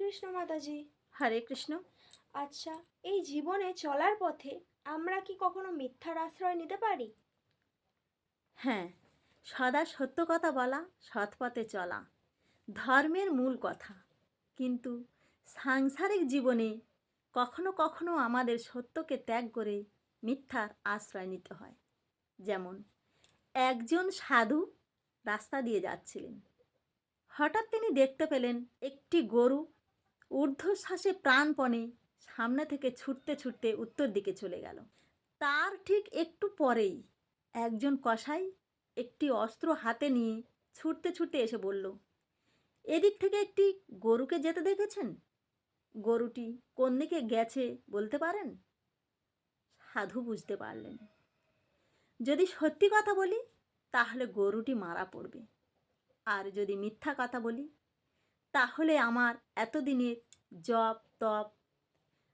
কৃষ্ণ মাতাজি। হরে কৃষ্ণ। আচ্ছা, এই জীবনে চলার পথে আমরা কি কখনো মিথ্যার আশ্রয় নিতে পারি? হ্যাঁ, সদা সত্য কথা বলা, সৎ পথে চলা ধর্মের মূল কথা। কিন্তু সাংসারিক জীবনে কখনো কখনো আমাদের সত্যকে ত্যাগ করে মিথ্যার আশ্রয় নিতে হয়। যেমন একজন সাধু রাস্তা দিয়ে যাচ্ছিলেন। হঠাৎ তিনি দেখতে পেলেন একটি গরু ঊর্ধ্বশ্বাসে প্রাণপণে সামনে থেকে ছুটতে ছুটতে উত্তর দিকে চলে গেল। তার ঠিক একটু পরেই একজন কসাই একটি অস্ত্র হাতে নিয়ে ছুটতে ছুটতে এসে বলল, এদিক থেকে একটি গরুকে যেতে দেখেছেন? গরুটি কোন দিকে গেছে বলতে পারেন? সাধু বুঝতে পারলেন, যদি সত্যি কথা বলি তাহলে গরুটি মারা পড়বে, আর যদি মিথ্যা কথা বলি তাহলে আমার এতদিনের জপ তপ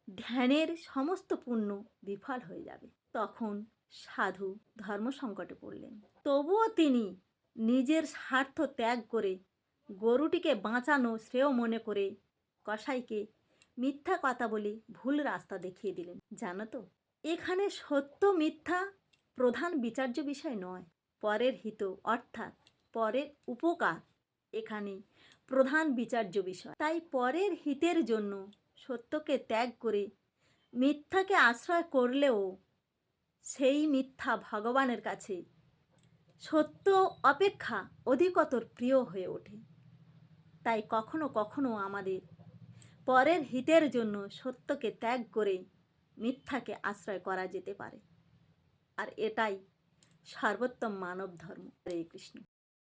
ধ্যানের সমস্ত পুণ্য বিফল হয়ে যাবে। তখন সাধু ধর্মসংকটে পড়লেন। তবুও তিনি নিজের স্বার্থ ত্যাগ করে গরুটিকে বাঁচানো শ্রেয় মনে করে কসাইকে মিথ্যা কথা বলে ভুল রাস্তা দেখিয়ে দিলেন। জানো তো, এখানে সত্য মিথ্যা প্রধান বিচার্য বিষয় নয়, পরের হিত অর্থাৎ পরের উপকার এখানে প্রধান বিচার্য বিষয়। তাই পরের হিতের জন্য সত্যকে ত্যাগ করে মিথ্যাকে আশ্রয় করলেও সেই মিথ্যা ভগবানের কাছে সত্য অপেক্ষা অধিকতর প্রিয় হয়ে ওঠে। তাই কখনো কখনো আমাদের পরের হিতের জন্য সত্যকে ত্যাগ করে মিথ্যাকে আশ্রয় করা যেতে পারে, আর এটাই সর্বোত্তম মানব ধর্ম। হরে কৃষ্ণ।